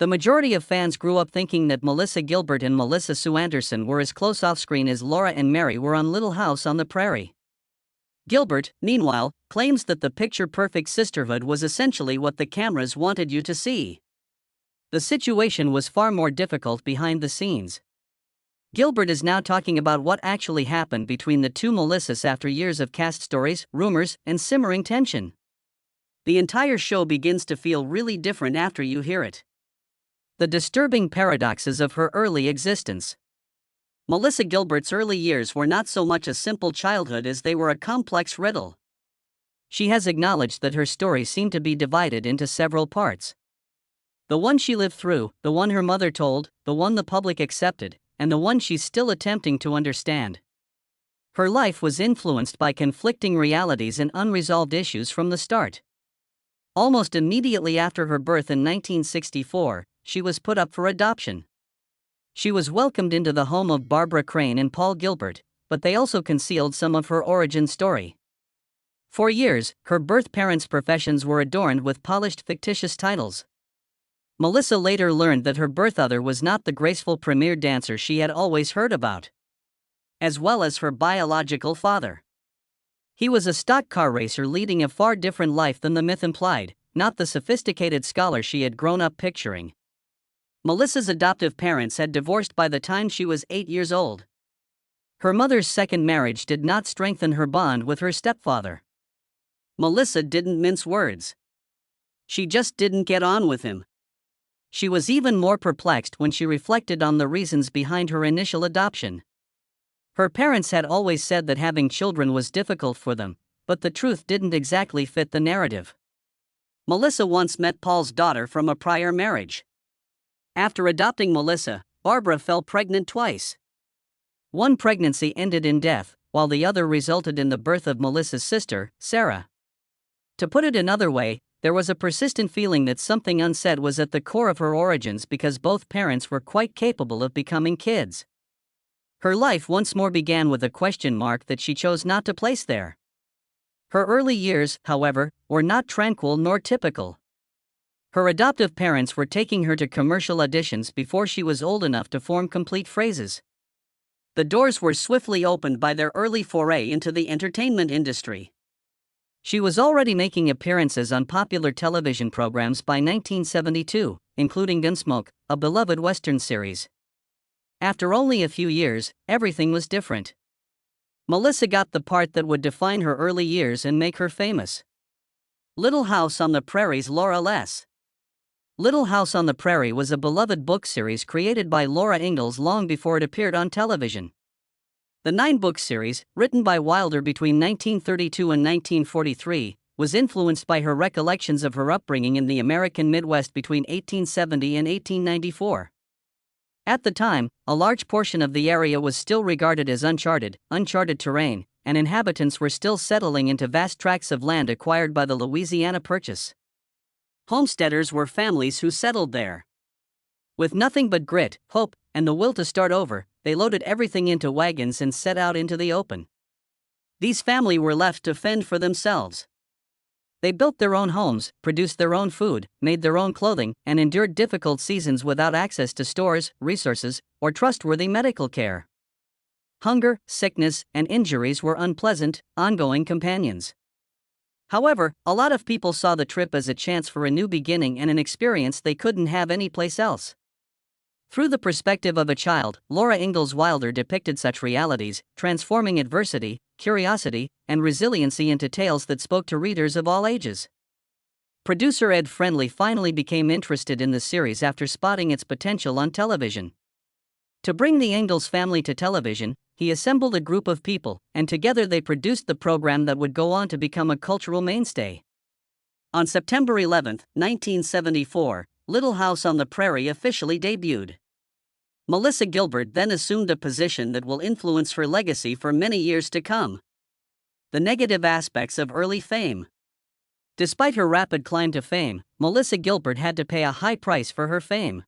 The majority of fans grew up thinking that Melissa Gilbert and Melissa Sue Anderson were as close off-screen as Laura and Mary were on Little House on the Prairie. Gilbert, meanwhile, claims that the picture-perfect sisterhood was essentially what the cameras wanted you to see. The situation was far more difficult behind the scenes. Gilbert is now talking about what actually happened between the two Melissas after years of cast stories, rumors, and simmering tension. The entire show begins to feel really different after you hear it. The disturbing paradoxes of her early existence. Melissa Gilbert's early years were not so much a simple childhood as they were a complex riddle. She has acknowledged that her story seemed to be divided into several parts. The one she lived through, the one her mother told, the one the public accepted, and the one she's still attempting to understand. Her life was influenced by conflicting realities and unresolved issues from the start. Almost immediately after her birth in 1964, she was put up for adoption. She was welcomed into the home of Barbara Crane and Paul Gilbert, but they also concealed some of her origin story. For years, her birth parents' professions were adorned with polished fictitious titles. Melissa later learned that her birth other was not the graceful premier dancer she had always heard about, as well as her biological father. He was a stock car racer leading a far different life than the myth implied, not the sophisticated scholar she had grown up picturing. Melissa's adoptive parents had divorced by the time she was 8 years old. Her mother's second marriage did not strengthen her bond with her stepfather. Melissa didn't mince words. She just didn't get on with him. She was even more perplexed when she reflected on the reasons behind her initial adoption. Her parents had always said that having children was difficult for them, but the truth didn't exactly fit the narrative. Melissa once met Paul's daughter from a prior marriage. After adopting Melissa, Barbara fell pregnant twice. One pregnancy ended in death, while the other resulted in the birth of Melissa's sister, Sarah. To put it another way, there was a persistent feeling that something unsaid was at the core of her origins because both parents were quite capable of becoming kids. Her life once more began with a question mark that she chose not to place there. Her early years, however, were not tranquil nor typical. Her adoptive parents were taking her to commercial auditions before she was old enough to form complete phrases. The doors were swiftly opened by their early foray into the entertainment industry. She was already making appearances on popular television programs by 1972, including Gunsmoke, a beloved Western series. After only a few years, everything was different. Melissa got the part that would define her early years and make her famous. Little House on the Prairie's Laura Less. Little House on the Prairie was a beloved book series created by Laura Ingalls long before it appeared on television. The 9-book series, written by Wilder between 1932 and 1943, was influenced by her recollections of her upbringing in the American Midwest between 1870 and 1894. At the time, a large portion of the area was still regarded as uncharted terrain, and inhabitants were still settling into vast tracts of land acquired by the Louisiana Purchase. Homesteaders were families who settled there. With nothing but grit, hope, and the will to start over, they loaded everything into wagons and set out into the open. These families were left to fend for themselves. They built their own homes, produced their own food, made their own clothing, and endured difficult seasons without access to stores, resources, or trustworthy medical care. Hunger, sickness, and injuries were unpleasant, ongoing companions. However, a lot of people saw the trip as a chance for a new beginning and an experience they couldn't have anyplace else. Through the perspective of a child, Laura Ingalls Wilder depicted such realities, transforming adversity, curiosity, and resiliency into tales that spoke to readers of all ages. Producer Ed Friendly finally became interested in the series after spotting its potential on television. To bring the Ingalls family to television, he assembled a group of people, and together they produced the program that would go on to become a cultural mainstay. On September 11, 1974, Little House on the Prairie officially debuted. Melissa Gilbert then assumed a position that will influence her legacy for many years to come. The negative aspects of early fame. Despite her rapid climb to fame, Melissa Gilbert had to pay a high price for her fame.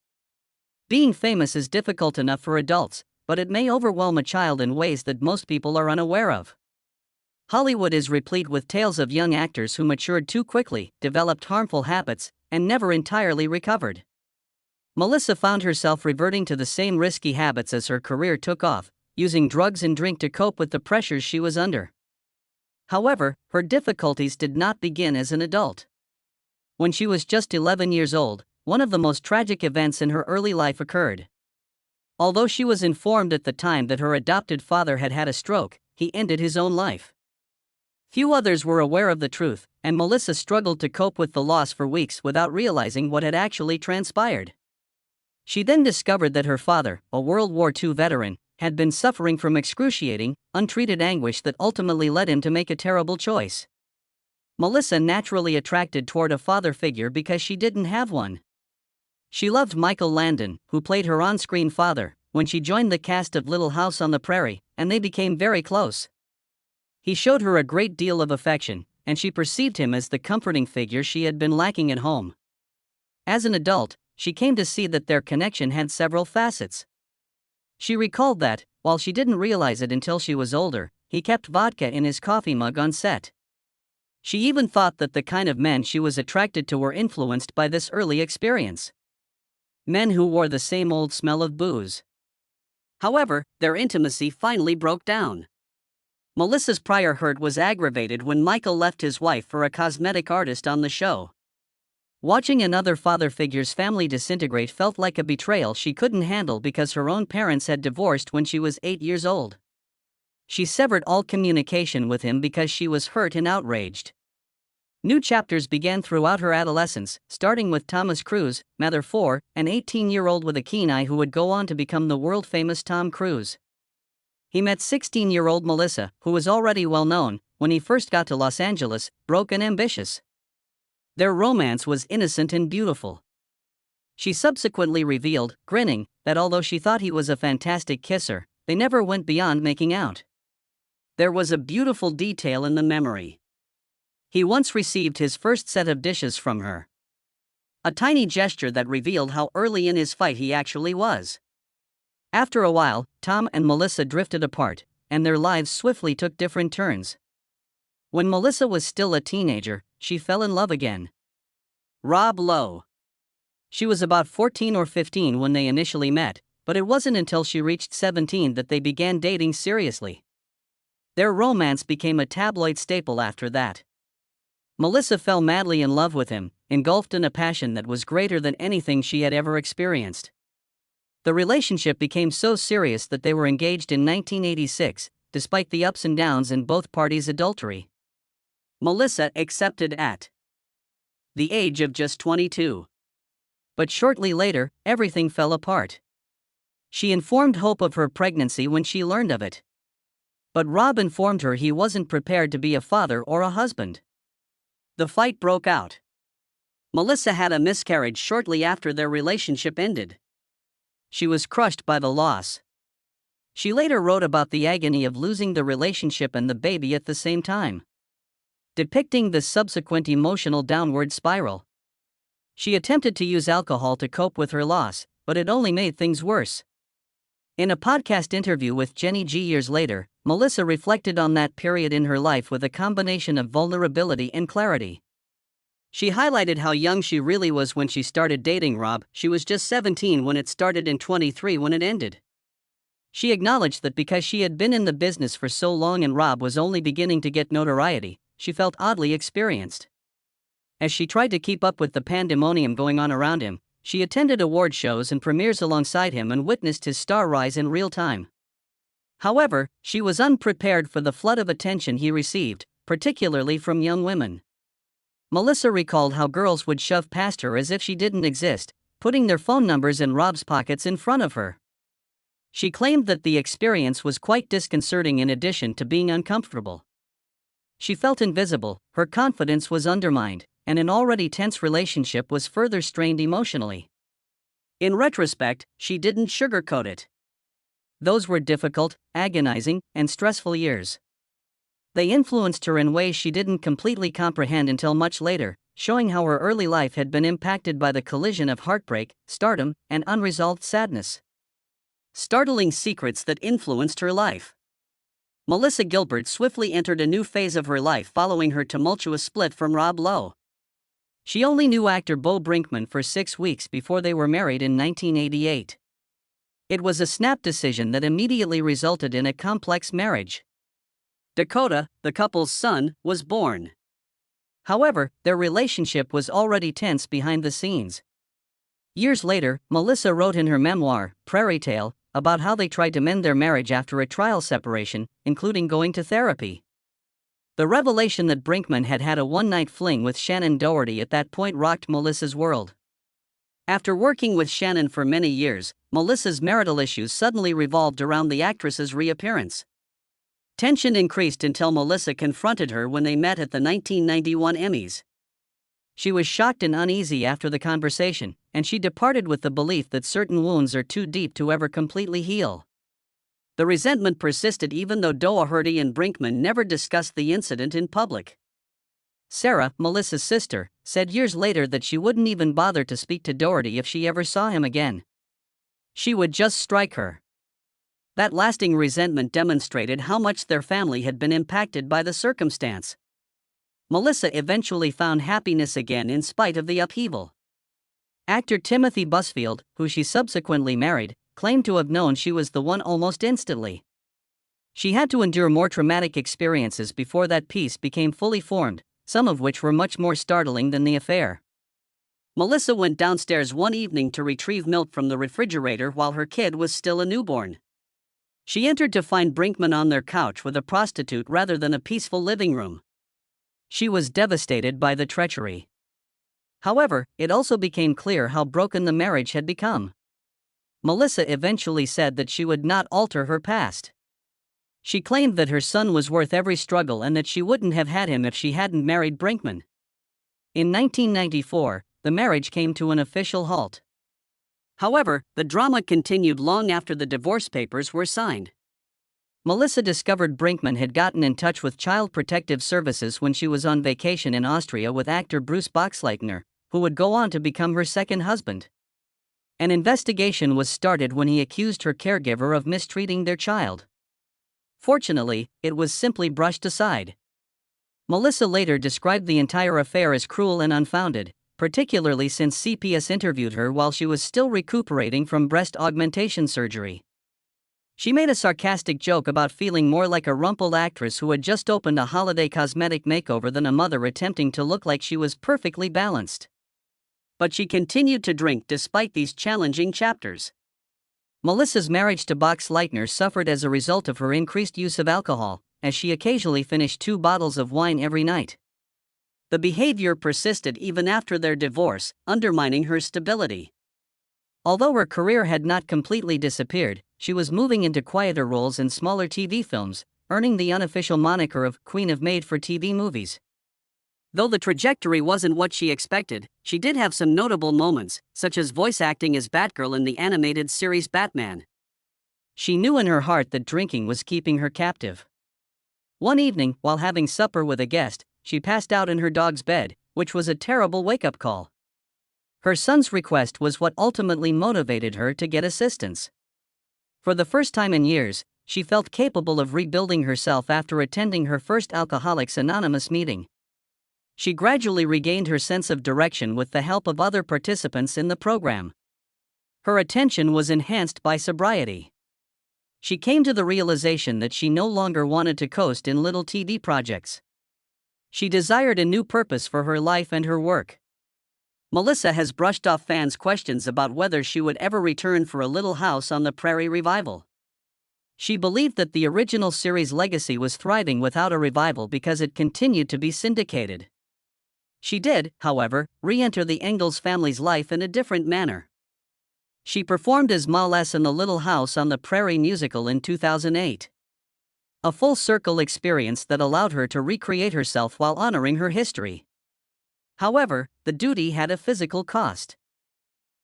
Being famous is difficult enough for adults, but it may overwhelm a child in ways that most people are unaware of. Hollywood is replete with tales of young actors who matured too quickly, developed harmful habits, and never entirely recovered. Melissa found herself reverting to the same risky habits as her career took off, using drugs and drink to cope with the pressures she was under. However, her difficulties did not begin as an adult. When she was just 11 years old, one of the most tragic events in her early life occurred. Although she was informed at the time that her adopted father had had a stroke, he ended his own life. Few others were aware of the truth, and Melissa struggled to cope with the loss for weeks without realizing what had actually transpired. She then discovered that her father, a World War II veteran, had been suffering from excruciating, untreated anguish that ultimately led him to make a terrible choice. Melissa naturally attracted toward a father figure because she didn't have one. She loved Michael Landon, who played her on-screen father, when she joined the cast of Little House on the Prairie, and they became very close. He showed her a great deal of affection, and she perceived him as the comforting figure she had been lacking at home. As an adult, she came to see that their connection had several facets. She recalled that, while she didn't realize it until she was older, he kept vodka in his coffee mug on set. She even thought that the kind of men she was attracted to were influenced by this early experience. Men who wore the same old smell of booze. However, their intimacy finally broke down. Melissa's prior hurt was aggravated when Michael left his wife for a cosmetic artist on the show. Watching another father figure's family disintegrate felt like a betrayal she couldn't handle because her own parents had divorced when she was 8 years old. She severed all communication with him because she was hurt and outraged. New chapters began throughout her adolescence, starting with Thomas Cruise, Mather 4, an 18-year-old with a keen eye who would go on to become the world-famous Tom Cruise. He met 16-year-old Melissa, who was already well-known, when he first got to Los Angeles, broke and ambitious. Their romance was innocent and beautiful. She subsequently revealed, grinning, that although she thought he was a fantastic kisser, they never went beyond making out. There was a beautiful detail in the memory. He once received his first set of dishes from her. A tiny gesture that revealed how early in his fight he actually was. After a while, Tom and Melissa drifted apart, and their lives swiftly took different turns. When Melissa was still a teenager, she fell in love again. Rob Lowe. She was about 14 or 15 when they initially met, but it wasn't until she reached 17 that they began dating seriously. Their romance became a tabloid staple after that. Melissa fell madly in love with him, engulfed in a passion that was greater than anything she had ever experienced. The relationship became so serious that they were engaged in 1986, despite the ups and downs in both parties' adultery. Melissa accepted at the age of just 22. But shortly later, everything fell apart. She informed Hope of her pregnancy when she learned of it. But Rob informed her he wasn't prepared to be a father or a husband. The fight broke out. Melissa had a miscarriage shortly after their relationship ended. She was crushed by the loss. She later wrote about the agony of losing the relationship and the baby at the same time, depicting the subsequent emotional downward spiral. She attempted to use alcohol to cope with her loss, but it only made things worse. In a podcast interview with Jenny G years later, Melissa reflected on that period in her life with a combination of vulnerability and clarity. She highlighted how young she really was when she started dating Rob. She was just 17 when it started and 23 when it ended. She acknowledged that because she had been in the business for so long and Rob was only beginning to get notoriety, she felt oddly experienced. As she tried to keep up with the pandemonium going on around him, she attended award shows and premieres alongside him and witnessed his star rise in real time. However, she was unprepared for the flood of attention he received, particularly from young women. Melissa recalled how girls would shove past her as if she didn't exist, putting their phone numbers in Rob's pockets in front of her. She claimed that the experience was quite disconcerting in addition to being uncomfortable. She felt invisible, her confidence was undermined, and an already tense relationship was further strained emotionally. In retrospect, she didn't sugarcoat it. Those were difficult, agonizing, and stressful years. They influenced her in ways she didn't completely comprehend until much later, showing how her early life had been impacted by the collision of heartbreak, stardom, and unresolved sadness. Startling secrets that influenced her life. Melissa Gilbert swiftly entered a new phase of her life following her tumultuous split from Rob Lowe. She only knew actor Bo Brinkman for 6 weeks before they were married in 1988. It was a snap decision that immediately resulted in a complex marriage. Dakota, the couple's son, was born. However, their relationship was already tense behind the scenes. Years later, Melissa wrote in her memoir, Prairie, about how they tried to mend their marriage after a trial separation, including going to therapy. The revelation that Brinkman had had a one-night fling with Shannon Doherty at that point rocked Melissa's world. After working with Shannon for many years, Melissa's marital issues suddenly revolved around the actress's reappearance. Tension increased until Melissa confronted her when they met at the 1991 Emmys. She was shocked and uneasy after the conversation, and she departed with the belief that certain wounds are too deep to ever completely heal. The resentment persisted even though Doherty and Brinkman never discussed the incident in public. Sarah, Melissa's sister, said years later that she wouldn't even bother to speak to Doherty if she ever saw him again. She would just strike her. That lasting resentment demonstrated how much their family had been impacted by the circumstance. Melissa eventually found happiness again in spite of the upheaval. Actor Timothy Busfield, who she subsequently married, claimed to have known she was the one almost instantly. She had to endure more traumatic experiences before that piece became fully formed, some of which were much more startling than the affair. Melissa went downstairs one evening to retrieve milk from the refrigerator while her kid was still a newborn. She entered to find Brinkman on their couch with a prostitute rather than a peaceful living room. She was devastated by the treachery. However, it also became clear how broken the marriage had become. Melissa eventually said that she would not alter her past. She claimed that her son was worth every struggle and that she wouldn't have had him if she hadn't married Brinkman. In 1994, the marriage came to an official halt. However, the drama continued long after the divorce papers were signed. Melissa discovered Brinkman had gotten in touch with Child Protective Services when she was on vacation in Austria with actor Bruce Boxleitner, who would go on to become her second husband. An investigation was started when he accused her caregiver of mistreating their child. Fortunately, it was simply brushed aside. Melissa later described the entire affair as cruel and unfounded, particularly since CPS interviewed her while she was still recuperating from breast augmentation surgery. She made a sarcastic joke about feeling more like a rumpled actress who had just opened a holiday cosmetic makeover than a mother attempting to look like she was perfectly balanced. But she continued to drink despite these challenging chapters. Melissa's marriage to Boxleitner suffered as a result of her increased use of alcohol, as she occasionally finished 2 bottles of wine every night. The behavior persisted even after their divorce, undermining her stability. Although her career had not completely disappeared, she was moving into quieter roles in smaller TV films, earning the unofficial moniker of Queen of Made-for-TV movies. Though the trajectory wasn't what she expected, she did have some notable moments, such as voice acting as Batgirl in the animated series Batman. She knew in her heart that drinking was keeping her captive. One evening, while having supper with a guest, she passed out in her dog's bed, which was a terrible wake-up call. Her son's request was what ultimately motivated her to get assistance. For the first time in years, she felt capable of rebuilding herself after attending her first Alcoholics Anonymous meeting. She gradually regained her sense of direction with the help of other participants in the program. Her attention was enhanced by sobriety. She came to the realization that she no longer wanted to coast in little TV projects. She desired a new purpose for her life and her work. Melissa has brushed off fans' questions about whether she would ever return for a Little House on the Prairie revival. She believed that the original series' legacy was thriving without a revival because it continued to be syndicated. She did, however, re-enter the Ingalls family's life in a different manner. She performed as Ma Les in the Little House on the Prairie musical in 2008. A full-circle experience that allowed her to recreate herself while honoring her history. However, the duty had a physical cost.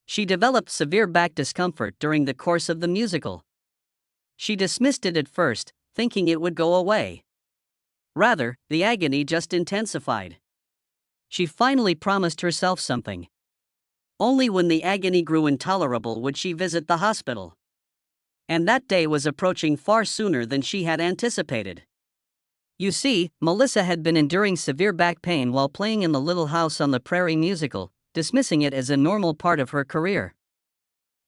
She developed severe back discomfort during the course of the musical. She dismissed it at first, thinking it would go away. Rather, the agony just intensified. She finally promised herself something. Only when the agony grew intolerable would she visit the hospital. And that day was approaching far sooner than she had anticipated. You see, Melissa had been enduring severe back pain while playing in the Little House on the Prairie musical, dismissing it as a normal part of her career.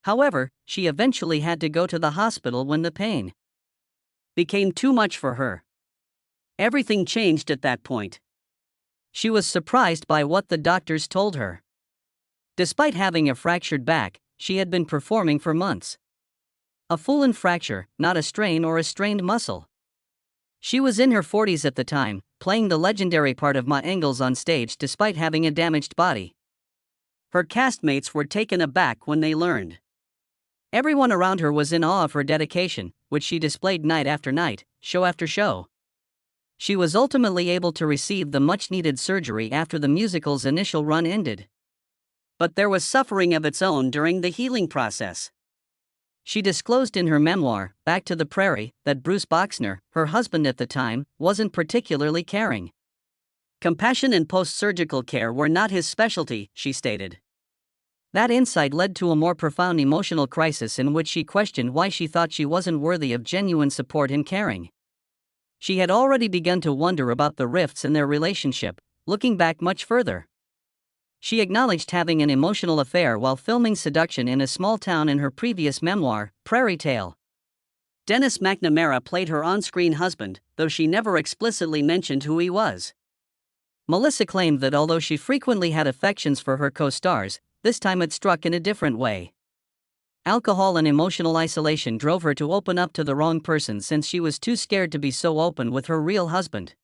However, she eventually had to go to the hospital when the pain became too much for her. Everything changed at that point. She was surprised by what the doctors told her. Despite having a fractured back, she had been performing for months. A full-on fracture, not a strain or a strained muscle. She was in her 40s at the time, playing the legendary part of Mary Ingalls on stage despite having a damaged body. Her castmates were taken aback when they learned. Everyone around her was in awe of her dedication, which she displayed night after night, show after show. She was ultimately able to receive the much-needed surgery after the musical's initial run ended. But there was suffering of its own during the healing process. She disclosed in her memoir, Back to the Prairie, that Bruce Boxner, her husband at the time, wasn't particularly caring. Compassion and post-surgical care were not his specialty, she stated. That insight led to a more profound emotional crisis in which she questioned why she thought she wasn't worthy of genuine support and caring. She had already begun to wonder about the rifts in their relationship, looking back much further. She acknowledged having an emotional affair while filming Seduction in a small town in her previous memoir, Prairie Tale. Dennis McNamara played her on-screen husband, though she never explicitly mentioned who he was. Melissa claimed that although she frequently had affections for her co-stars, this time it struck in a different way. Alcohol and emotional isolation drove her to open up to the wrong person since she was too scared to be so open with her real husband.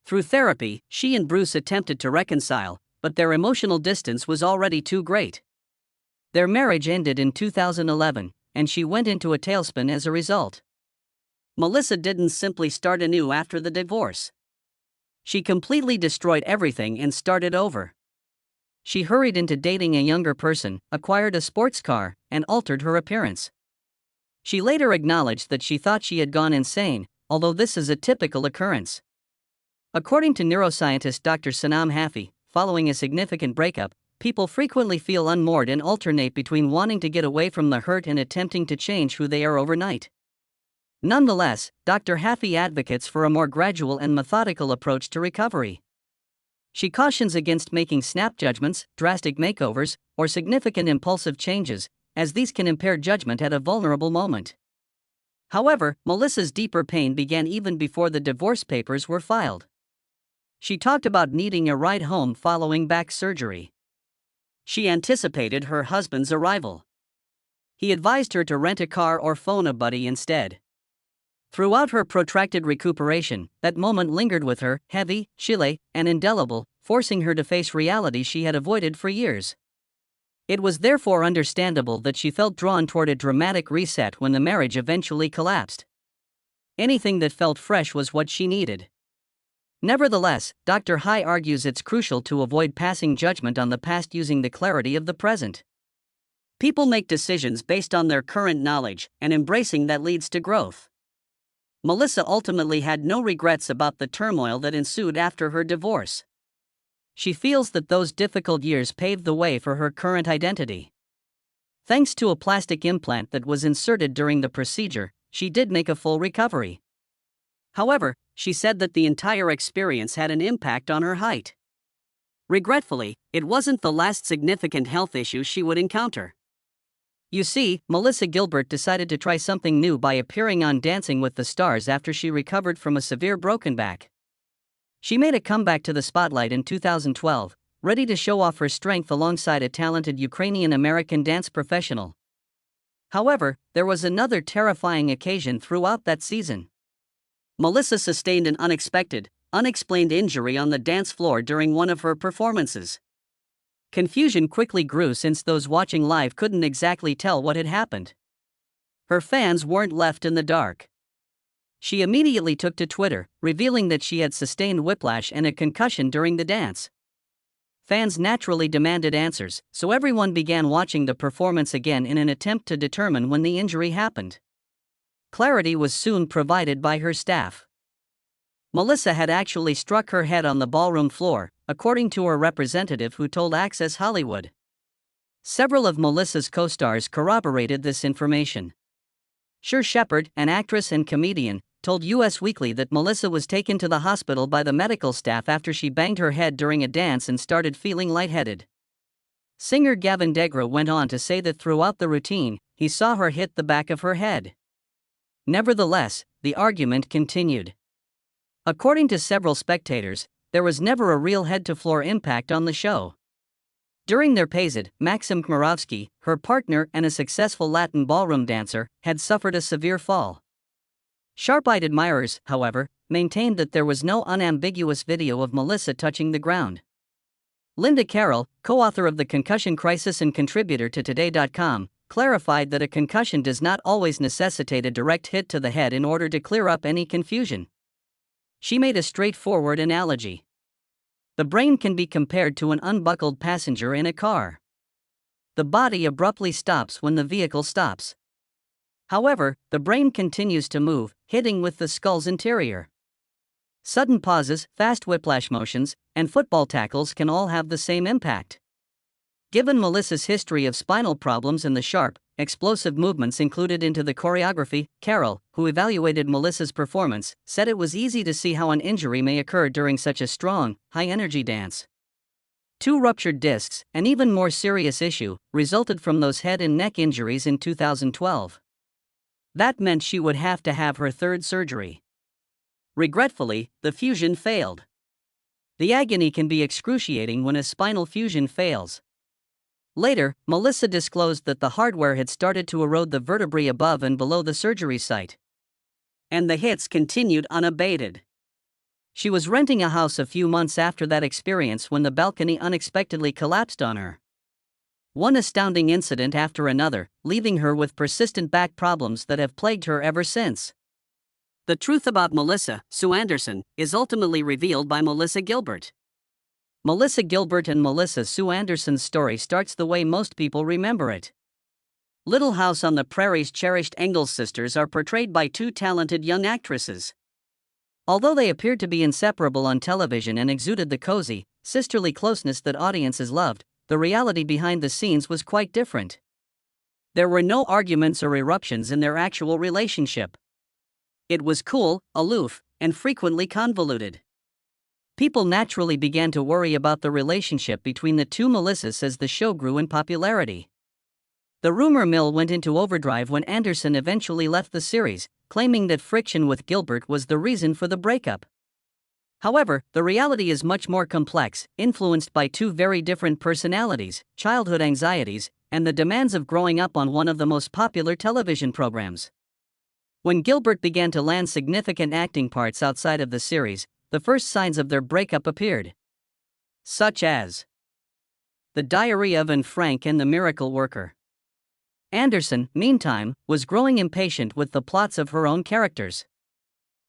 Through therapy, she and Bruce attempted to reconcile, but their emotional distance was already too great. Their marriage ended in 2011, and she went into a tailspin as a result. Melissa didn't simply start anew after the divorce. She completely destroyed everything and started over. She hurried into dating a younger person, acquired a sports car, and altered her appearance. She later acknowledged that she thought she had gone insane, although this is a typical occurrence. According to neuroscientist Dr. Sanam Hafi, following a significant breakup, people frequently feel unmoored and alternate between wanting to get away from the hurt and attempting to change who they are overnight. Nonetheless, Dr. Hafi advocates for a more gradual and methodical approach to recovery. She cautions against making snap judgments, drastic makeovers, or significant impulsive changes, as these can impair judgment at a vulnerable moment. However, Melissa's deeper pain began even before the divorce papers were filed. She talked about needing a ride home following back surgery. She anticipated her husband's arrival. He advised her to rent a car or phone a buddy instead. Throughout her protracted recuperation, that moment lingered with her, heavy, chilly, and indelible, forcing her to face reality she had avoided for years. It was therefore understandable that she felt drawn toward a dramatic reset when the marriage eventually collapsed. Anything that felt fresh was what she needed. Nevertheless, Dr. Hai argues it's crucial to avoid passing judgment on the past using the clarity of the present. People make decisions based on their current knowledge, and embracing that leads to growth. Melissa ultimately had no regrets about the turmoil that ensued after her divorce. She feels that those difficult years paved the way for her current identity. Thanks to a plastic implant that was inserted during the procedure, she did make a full recovery. However, she said that the entire experience had an impact on her height. Regretfully, it wasn't the last significant health issue she would encounter. You see, Melissa Gilbert decided to try something new by appearing on Dancing with the Stars after she recovered from a severe broken back. She made a comeback to the spotlight in 2012, ready to show off her strength alongside a talented Ukrainian-American dance professional. However, there was another terrifying occasion throughout that season. Melissa sustained an unexpected, unexplained injury on the dance floor during one of her performances. Confusion quickly grew since those watching live couldn't exactly tell what had happened. Her fans weren't left in the dark. She immediately took to Twitter, revealing that she had sustained whiplash and a concussion during the dance. Fans naturally demanded answers, so everyone began watching the performance again in an attempt to determine when the injury happened. Clarity was soon provided by her staff. Melissa had actually struck her head on the ballroom floor, according to her representative who told Access Hollywood. Several of Melissa's co-stars corroborated this information. Cher Shepherd, an actress and comedian, told US Weekly that Melissa was taken to the hospital by the medical staff after she banged her head during a dance and started feeling lightheaded. Singer Gavin Degra went on to say that throughout the routine, he saw her hit the back of her head. Nevertheless, the argument continued. According to several spectators, there was never a real head-to-floor impact on the show. During their paysit, Maxim Kmirovsky, her partner and a successful Latin ballroom dancer, had suffered a severe fall. Sharp-eyed admirers, however, maintained that there was no unambiguous video of Melissa touching the ground. Linda Carroll, co-author of The Concussion Crisis and contributor to Today.com, clarified that a concussion does not always necessitate a direct hit to the head in order to clear up any confusion. She made a straightforward analogy. The brain can be compared to an unbuckled passenger in a car. The body abruptly stops when the vehicle stops. However, the brain continues to move, hitting with the skull's interior. Sudden pauses, fast whiplash motions, and football tackles can all have the same impact. Given Melissa's history of spinal problems and the sharp, explosive movements included into the choreography, Carroll, who evaluated Melissa's performance, said it was easy to see how an injury may occur during such a strong, high-energy dance. 2 ruptured discs, an even more serious issue, resulted from those head and neck injuries in 2012. That meant she would have to have her 3rd surgery. Regretfully, the fusion failed. The agony can be excruciating when a spinal fusion fails. Later, Melissa disclosed that the hardware had started to erode the vertebrae above and below the surgery site. And the hits continued unabated. She was renting a house a few months after that experience when the balcony unexpectedly collapsed on her. One astounding incident after another, leaving her with persistent back problems that have plagued her ever since. The truth about Melissa, Sue Anderson, is ultimately revealed by Melissa Gilbert. Melissa Gilbert and Melissa Sue Anderson's story starts the way most people remember it. Little House on the Prairie's cherished Ingalls sisters are portrayed by 2 talented young actresses. Although they appeared to be inseparable on television and exuded the cozy, sisterly closeness that audiences loved, the reality behind the scenes was quite different. There were no arguments or eruptions in their actual relationship. It was cool, aloof, and frequently convoluted. People naturally began to worry about the relationship between the 2 Melissas as the show grew in popularity. The rumor mill went into overdrive when Anderson eventually left the series, claiming that friction with Gilbert was the reason for the breakup. However, the reality is much more complex, influenced by 2 very different personalities, childhood anxieties, and the demands of growing up on one of the most popular television programs. When Gilbert began to land significant acting parts outside of the series, the first signs of their breakup appeared. Such as The Diary of Anne Frank and the Miracle Worker. Anderson, meantime, was growing impatient with the plots of her own characters.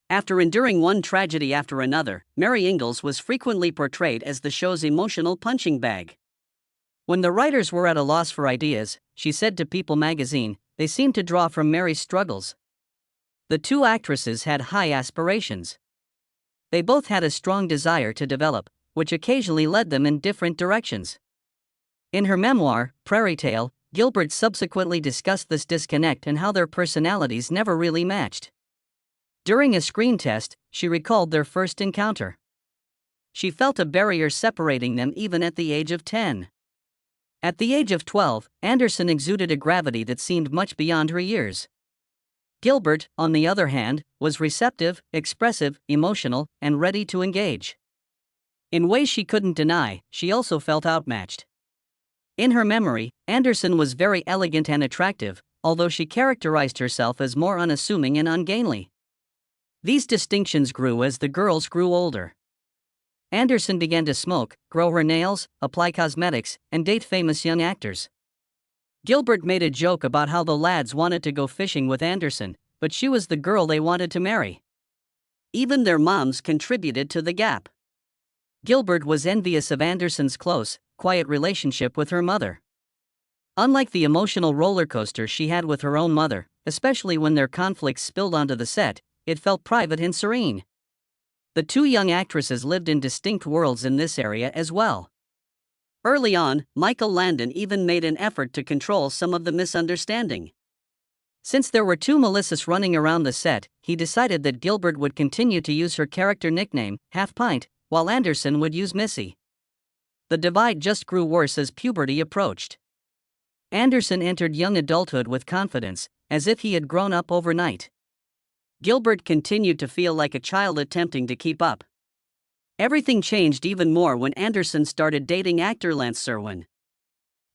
After enduring one tragedy after another, Mary Ingalls was frequently portrayed as the show's emotional punching bag. When the writers were at a loss for ideas, she said to People magazine, they seemed to draw from Mary's struggles. The 2 actresses had high aspirations. They both had a strong desire to develop, which occasionally led them in different directions. In her memoir, Prairie Tale, Gilbert subsequently discussed this disconnect and how their personalities never really matched. During a screen test, she recalled their first encounter. She felt a barrier separating them even at the age of 10. At the age of 12, Anderson exuded a gravity that seemed much beyond her years. Gilbert, on the other hand, was receptive, expressive, emotional, and ready to engage. In ways she couldn't deny, she also felt outmatched. In her memory, Anderson was very elegant and attractive, although she characterized herself as more unassuming and ungainly. These distinctions grew as the girls grew older. Anderson began to smoke, grow her nails, apply cosmetics, and date famous young actors. Gilbert made a joke about how the lads wanted to go fishing with Anderson, but she was the girl they wanted to marry. Even their moms contributed to the gap. Gilbert was envious of Anderson's close, quiet relationship with her mother. Unlike the emotional roller coaster she had with her own mother, especially when their conflicts spilled onto the set, it felt private and serene. The 2 young actresses lived in distinct worlds in this area as well. Early on, Michael Landon even made an effort to control some of the misunderstanding. Since there were two Melissas running around the set, he decided that Gilbert would continue to use her character nickname, Half Pint, while Anderson would use Missy. The divide just grew worse as puberty approached. Anderson entered young adulthood with confidence, as if he had grown up overnight. Gilbert continued to feel like a child attempting to keep up. Everything changed even more when Anderson started dating actor Lance Serwin.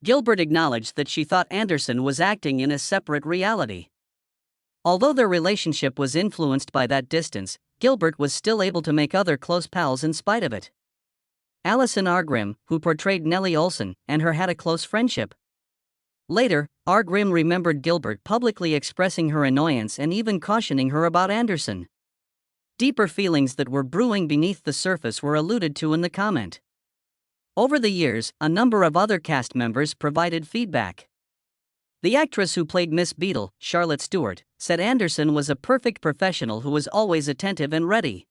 Gilbert acknowledged that she thought Anderson was acting in a separate reality. Although their relationship was influenced by that distance, Gilbert was still able to make other close pals in spite of it. Allison Argrim, who portrayed Nellie Olson, and her had a close friendship. Later, Argrim remembered Gilbert publicly expressing her annoyance and even cautioning her about Anderson. Deeper feelings that were brewing beneath the surface were alluded to in the comment. Over the years, a number of other cast members provided feedback. The actress who played Miss Beadle, Charlotte Stewart, said Anderson was a perfect professional who was always attentive and ready.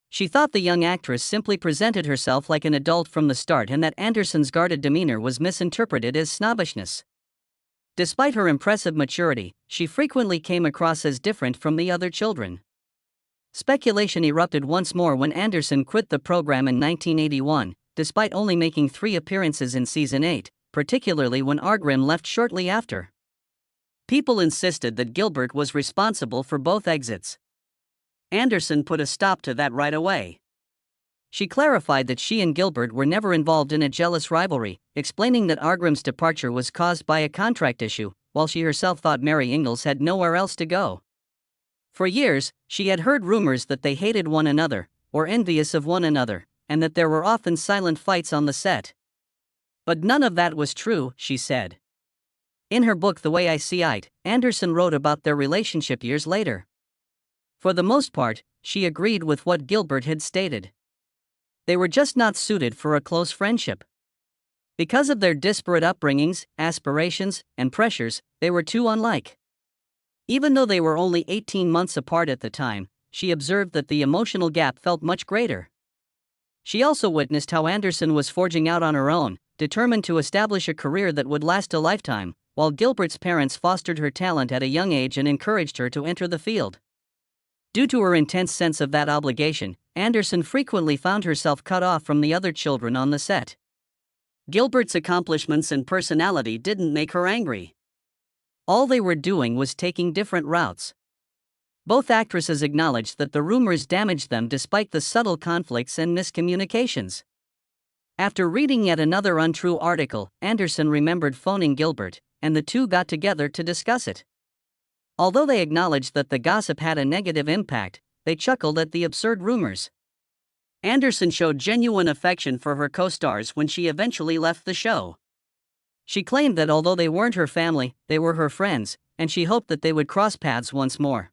She thought the young actress simply presented herself like an adult from the start and that Anderson's guarded demeanor was misinterpreted as snobbishness. Despite her impressive maturity, she frequently came across as different from the other children. Speculation erupted once more when Anderson quit the program in 1981, despite only making 3 appearances in season 8, particularly when Argrim left shortly after. People insisted that Gilbert was responsible for both exits. Anderson put a stop to that right away. She clarified that she and Gilbert were never involved in a jealous rivalry, explaining that Argrim's departure was caused by a contract issue, while she herself thought Mary Ingalls had nowhere else to go. For years, she had heard rumors that they hated one another, or envious of one another, and that there were often silent fights on the set. But none of that was true, she said. In her book The Way I See It, Anderson wrote about their relationship years later. For the most part, she agreed with what Gilbert had stated. They were just not suited for a close friendship. Because of their disparate upbringings, aspirations, and pressures, they were too unlike. Even though they were only 18 months apart at the time, she observed that the emotional gap felt much greater. She also witnessed how Anderson was forging out on her own, determined to establish a career that would last a lifetime, while Gilbert's parents fostered her talent at a young age and encouraged her to enter the field. Due to her intense sense of that obligation, Anderson frequently found herself cut off from the other children on the set. Gilbert's accomplishments and personality didn't make her angry. All they were doing was taking different routes. Both actresses acknowledged that the rumors damaged them despite the subtle conflicts and miscommunications. After reading yet another untrue article, Anderson remembered phoning Gilbert, and the two got together to discuss it. Although they acknowledged that the gossip had a negative impact, they chuckled at the absurd rumors. Anderson showed genuine affection for her co-stars when she eventually left the show. She claimed that although they weren't her family, they were her friends, and she hoped that they would cross paths once more.